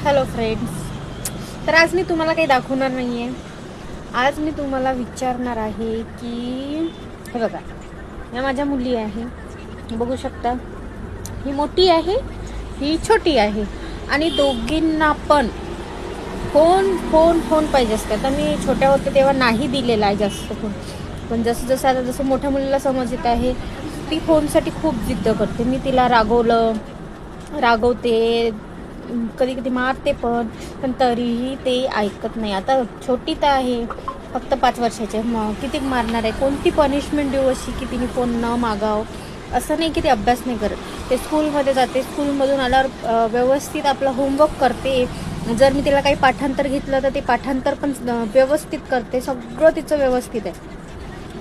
Hello friends. तर आज मी तुम्हाला काही दाखवणार नाही आहे. आज मी तुम्हाला विचारणार आहे की हे बघा, या माझ्या मुली आहे, बघू शकता. ही मोठी आहे, ही छोटी आहे आणि दोघींना पण फोन फोन फोन पाहिजे असते. आता मी छोट्या होते तेव्हा नाही दिलेला आहे जास्त फोन, पण जसं जसं आता जसं मोठ्या मुलीला समज येत आहे ती फोनसाठी खूप जिद्द करते. मी तिला रागवते, कधी कधी मारते पण तरीही ते ऐकत नाही. आता छोटी तर आहे, फक्त 5 वर्षाचे, मग किती मारणार आहे? कोणती पनिशमेंट देऊ अशी की तिने फोन न मागाव? असं नाही की ते अभ्यास नाही करत, ते स्कूलमध्ये जाते, स्कूलमधून आल्यावर व्यवस्थित आपला होमवर्क करते. जर मी तिला काही पाठांतर घेतलं तर ते पाठांतर पण व्यवस्थित करते, सगळं तिचं व्यवस्थित आहे.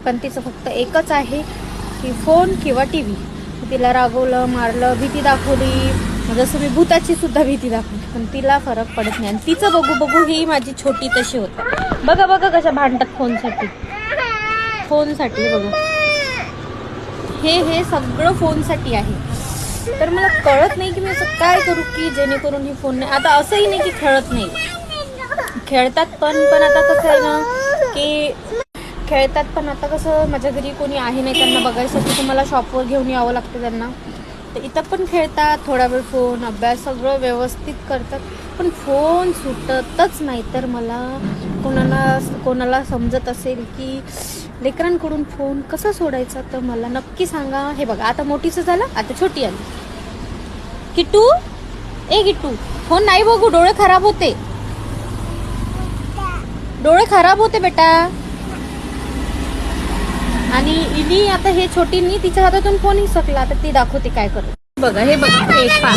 पण तिचं फक्त एकच आहे की फोन किंवा टी व्ही. तिला रागवलं, मारलं, भीती दाखवली, जसं मी भूताची सुद्धा भीती दाखवली, पण तिला फरक पडत नाही. आणि तिचं बघू बघू ही माझी छोटी तशी होते. बघा बघा कशा भांडतात फोनसाठी बघा. हे सगळं फोनसाठी आहे. तर मला कळत नाही की मी असं काय करू की जेणेकरून ही फोन नाही. आता असंही नाही की खेळत नाही, खेळतात पण आता कसं आहे ना की खेळतात पण आता कसं माझ्या घरी कोणी आहे नाही त्यांना बघायसाठी, तुम्हाला शॉपवर घेऊन यावं लागतं त्यांना. तर इथं पण खेळतात, थोडा वेळ फोन, अभ्यास सगळं व्यवस्थित करतात, पण फोन सुटतच नाही. तर मला कोणाला समजत असेल की लेकरांकडून फोन कसा सोडायचा तर मला नक्की सांगा. हे बघा, आता मोठीचं झालं, आता छोटी आली. किट्टू फोन नाही बघू, डोळे खराब होते बेटा. आणि इली आता हे छोटीनी तिच्या हातातून फोन हिसकला, आता ती दाखवते काय करत. बघा हे बघा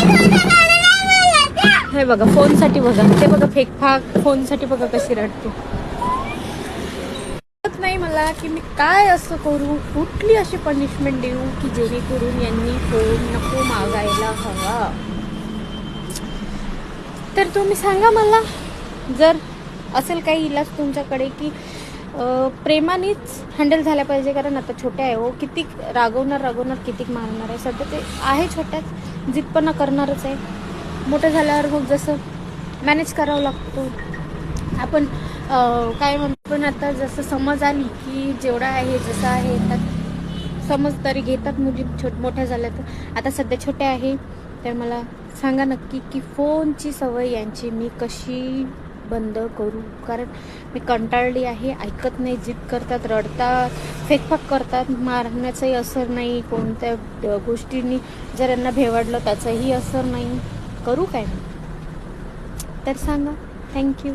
हे बघा फोनसाठी, बघा ते बघा फेकफाक फोनसाठी, बघा कशी रडते. नाही मला की मी काय असं करू, कुठली अशी पनिशमेंट देऊ की जेणेकरून यांनी फोन नको मागायला हवा. तर तुम्ही सांगा मला, जर असेल काही इलाज तुमच्याकडे की प्रेमानेच हँडल झाल्या पाहिजे. कारण आता छोट्या आहे, हो किती रागवणार किती मारणार आहे. सध्या ते आहे छोट्याच, जिद्दपणा करणारच आहे. मोठं झाल्यावर मग जसं मॅनेज करावं लागतो आपण, काय म्हणतो. पण आता जसं समज आली की जेवढा आहे जसं आहे त्यात समजदारी घेतात मुली मोठ्या झाल्या. तर आता सध्या छोट्या आहे, तर मला सांगा नक्की की फोनची सवय यांची मी कशी बंद करू. कारण मी कंटाळली आहे, ऐकत नाही, जिद करतात, रडतात, फेकफाक करतात. मारण्याचाही असर नाही, कोणत्या गोष्टींनी जर यांना भेवडलं त्याचाही असर नाही. करू काय मी? तर सांगा. थँक्यू.